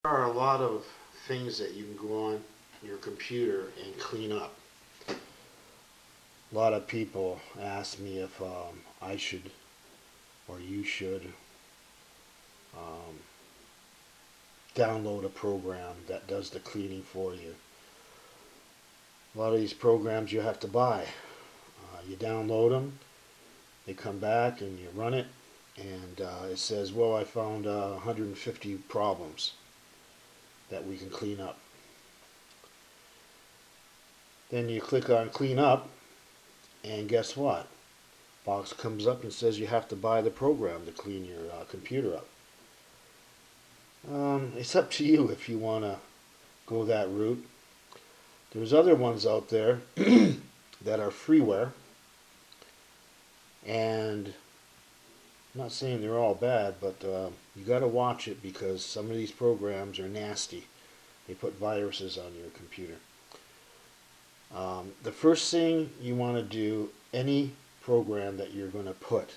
There are a lot of things that you can go on your computer and clean up. A lot of people ask me if I should or you should um, download a program that does the cleaning for you. A lot of these programs you have to buy. You download them, they come back and you run it, and it says, well, I found 150 problems that we can clean up. Then you click on clean up, and guess what? Box comes up and says you have to buy the program to clean your computer up. It's up to you if you want to go that route. There's other ones out there that are freeware, and I'm not saying they're all bad, but you got to watch it because some of these programs are nasty. They put viruses on your computer. The first thing you want to do, any program that you're going to put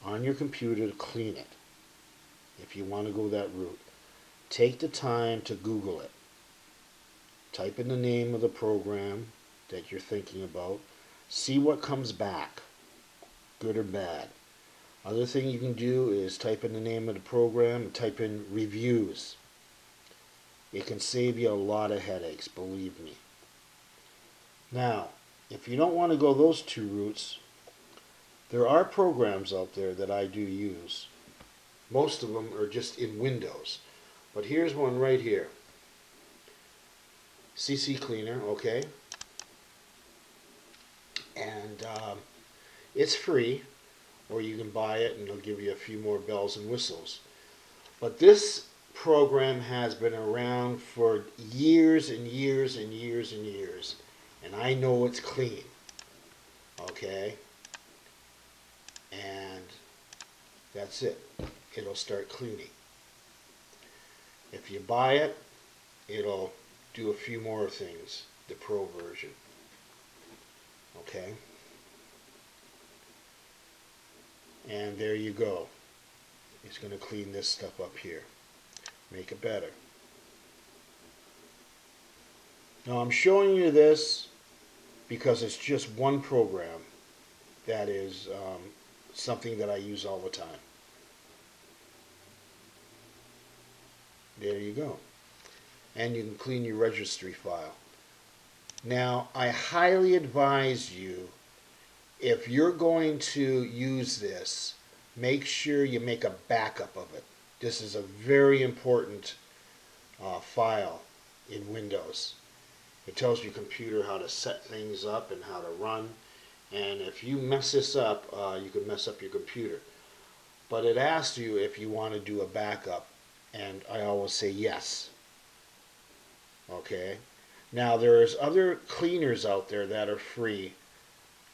on your computer to clean it, if you want to go that route, take the time to Google it. Type in the name of the program that you're thinking about. See what comes back, good or bad. Other thing you can do is type in the name of the program and type in reviews. It can save you a lot of headaches, believe me. Now, if you don't want to go those two routes, there are programs out there that I do use. Most of them are just in Windows. But here's one right here. CCleaner, okay? And it's free, or you can buy it and it'll give you a few more bells and whistles. But this program has been around for years and years and years and years. And I know it's clean, okay? And that's it. It'll start cleaning. If you buy it, it'll do a few more things, the pro version, okay? And there you go. It's going to clean this stuff up here, make it better. Now I'm showing you this because it's just one program that is something that I use all the time. There you go. And you can clean your registry file. Now I highly advise you, if you're going to use this, make sure you make a backup of it. This is a very important file in Windows. It tells your computer how to set things up and how to run. And if you mess this up, you can mess up your computer. But it asks you if you want to do a backup. And I always say yes. Okay? Now there's other cleaners out there that are free.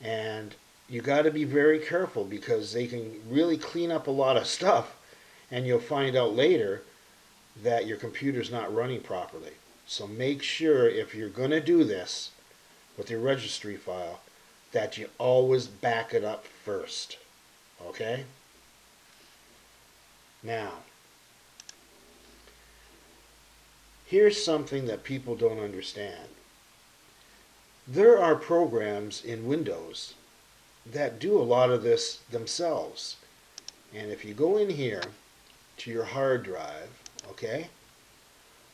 And you got to be very careful because they can really clean up a lot of stuff. And you'll find out later that your computer's not running properly. So make sure if you're going to do this with your registry file that you always back it up first. Okay? Now, here's something that people don't understand. There are programs in Windows that do a lot of this themselves. And if you go in here to your hard drive, okay?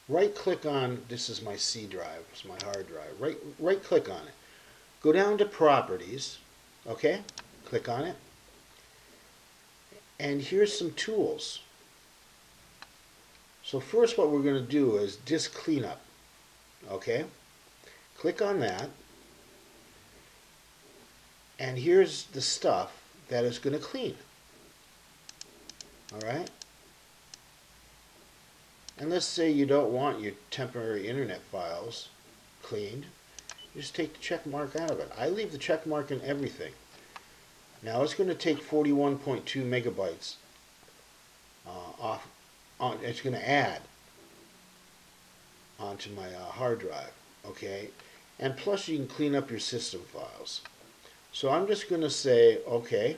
Right click on, this is my C drive, it's my hard drive. Right click on it. Go down to properties, okay? Click on it. And here's some tools. So first what we're going to do is disk cleanup, okay? Click on that. And here's the stuff that it's going to clean. Alright? And let's say you don't want your temporary internet files cleaned. You just take the check mark out of it. I leave the check mark in everything. Now it's going to take 41.2 megabytes off. It's going to add onto my hard drive. Okay? And plus you can clean up your system files. So I'm just going to say, okay,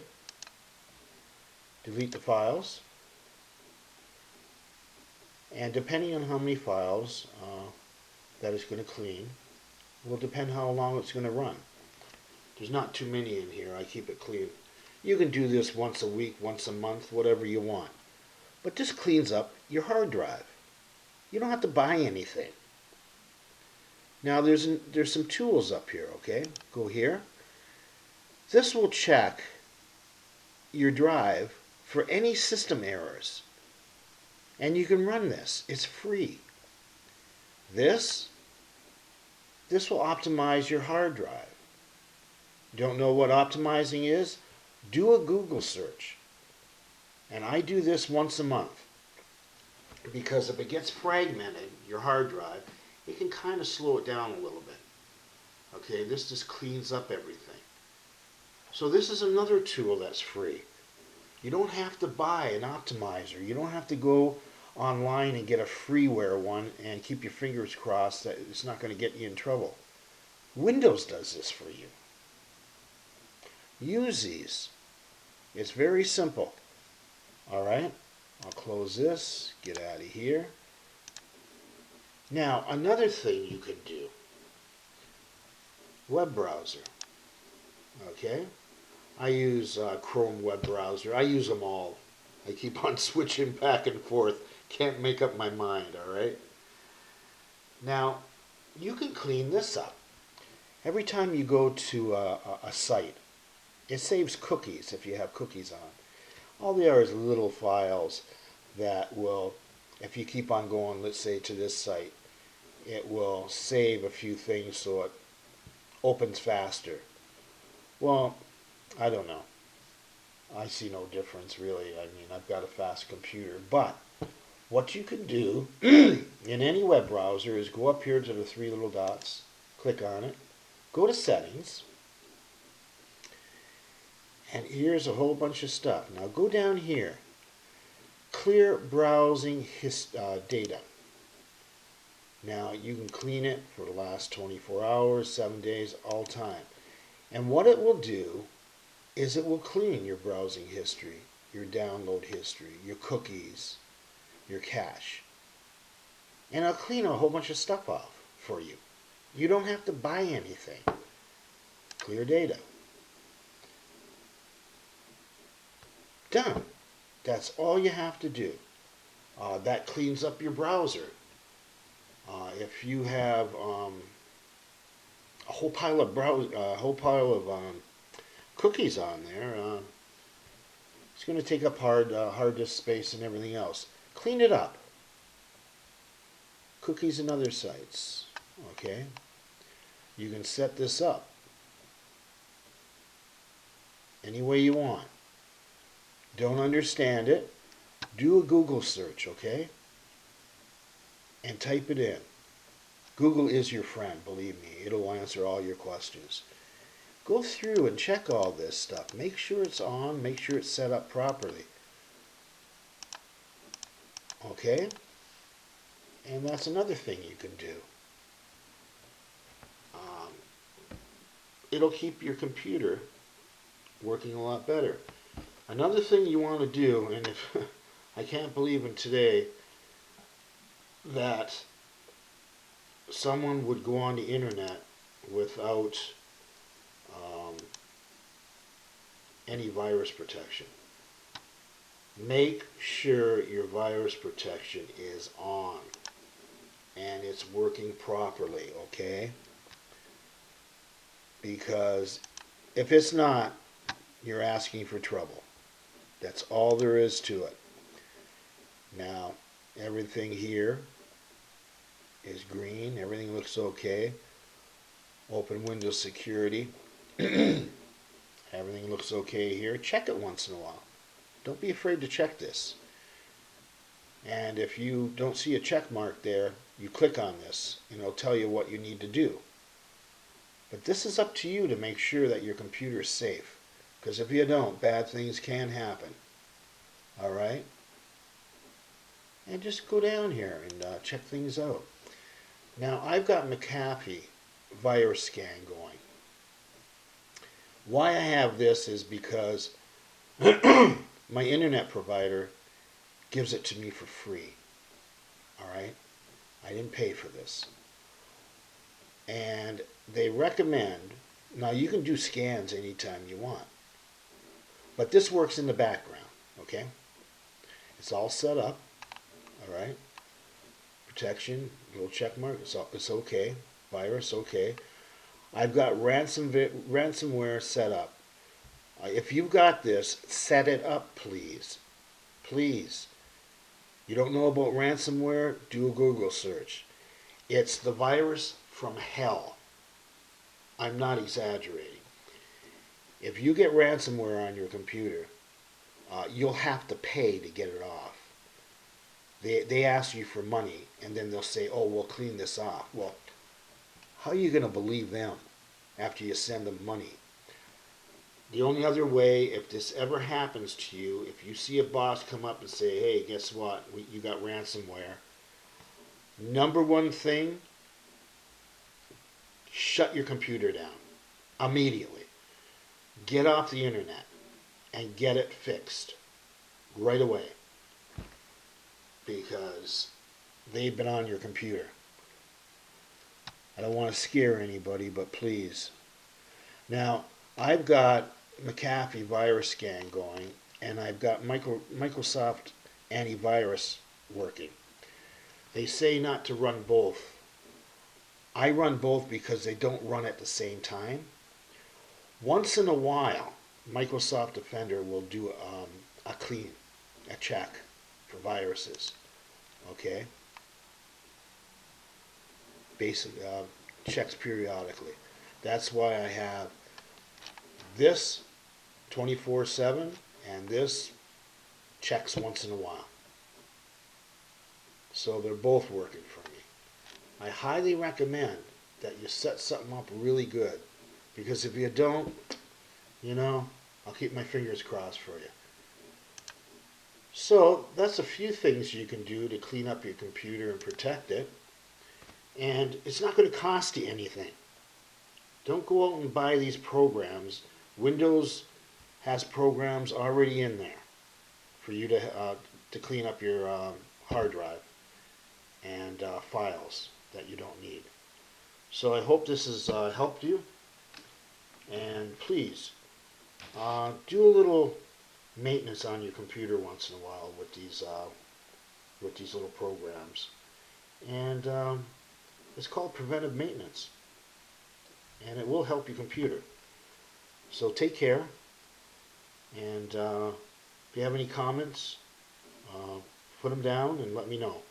delete the files. And depending on how many files that it's going to clean will depend how long it's going to run. There's not too many in here. I keep it clean. You can do this once a week, once a month, whatever you want. But this cleans up your hard drive. You don't have to buy anything. Now there's some tools up here, okay? Go here. This will check your drive for any system errors. And you can run this. It's free. This will optimize your hard drive. Don't know what optimizing is? Do a Google search. And I do this once a month. Because if it gets fragmented, your hard drive, it can kind of slow it down a little bit. Okay, this just cleans up everything. So this is another tool that's free. You don't have to buy an optimizer. You don't have to go online and get a freeware one and keep your fingers crossed that it's not going to get you in trouble. Windows does this for you. Use these. It's very simple. Alright, I'll close this, get out of here. Now, another thing you can do, web browser. Okay, I use Chrome web browser. I use them all. I keep on switching back and forth. Can't make up my mind, alright? Now, you can clean this up. Every time you go to a site, it saves cookies if you have cookies on. All they are is little files that will, if you keep on going, let's say to this site, it will save a few things so it opens faster. Well, I don't know. I see no difference really. I mean, I've got a fast computer. But what you can do in any web browser is go up here to the three little dots, click on it, go to settings, and here's a whole bunch of stuff. Now go down here, clear browsing data. Now you can clean it for the last 24 hours, 7 days, all time. And what it will do is it will clean your browsing history, your download history, your cookies, your cache. And it'll clean a whole bunch of stuff off for you. You don't have to buy anything. Clear data. Done. That's all you have to do. That cleans up your browser. If you have a whole pile of cookies on there, it's going to take up hard disk space and everything else. Clean it up. Cookies and other sites. Okay. You can set this up any way you want. Don't understand it? Do a Google search, okay? And type it in. Google is your friend, believe me. It'll answer all your questions. Go through and check all this stuff. Make sure it's on. Make sure it's set up properly. Okay? And that's another thing you can do. It'll keep your computer working a lot better. Another thing you want to do, and if I can't believe in today that someone would go on the internet without any virus protection. Make sure your virus protection is on and it's working properly, okay? Because if it's not, you're asking for trouble. That's all there is to it. Now, everything here is green. Everything looks okay. Open Windows Security. Everything looks okay here. Check it once in a while. Don't be afraid to check this. And if you don't see a check mark there, you click on this and it'll tell you what you need to do. But this is up to you to make sure that your computer is safe. Because if you don't, bad things can happen. Alright? And just go down here and check things out. Now, I've got McAfee virus scan going. Why I have this is because my internet provider gives it to me for free. All right, I didn't pay for this. And they recommend, now you can do scans anytime you want, but this works in the background, okay? It's all set up, all right? Protection, little check mark, it's okay. Virus, okay. I've got ransomware set up. If you've got this, set it up, please. Please. You don't know about ransomware? Do a Google search. It's the virus from hell. I'm not exaggerating. If you get ransomware on your computer, you'll have to pay to get it off. They ask you for money, and then they'll say, oh, we'll clean this off. Well, how are you going to believe them after you send them money? The only other way, if this ever happens to you, if you see a boss come up and say, hey, guess what, you got ransomware, number one thing, shut your computer down immediately. Get off the internet and get it fixed right away, because they've been on your computer. I don't want to scare anybody, but please. Now, I've got McAfee virus scan going, and I've got Microsoft antivirus working. They say not to run both. I run both because they don't run at the same time. Once in a while, Microsoft Defender will do a clean, a check for viruses. Okay? Basic checks periodically. That's why I have this 24/7 and this checks once in a while. So they're both working for me. I highly recommend that you set something up really good, because if you don't, I'll keep my fingers crossed for you. So that's a few things you can do to clean up your computer and protect it. And it's not going to cost you anything. Don't go out and buy these programs. Windows has programs already in there for you to clean up your hard drive and files that you don't need. So I hope this has helped you. And please do a little maintenance on your computer once in a while with these little programs. And it's called preventive maintenance, and it will help your computer. So take care, and if you have any comments, put them down and let me know.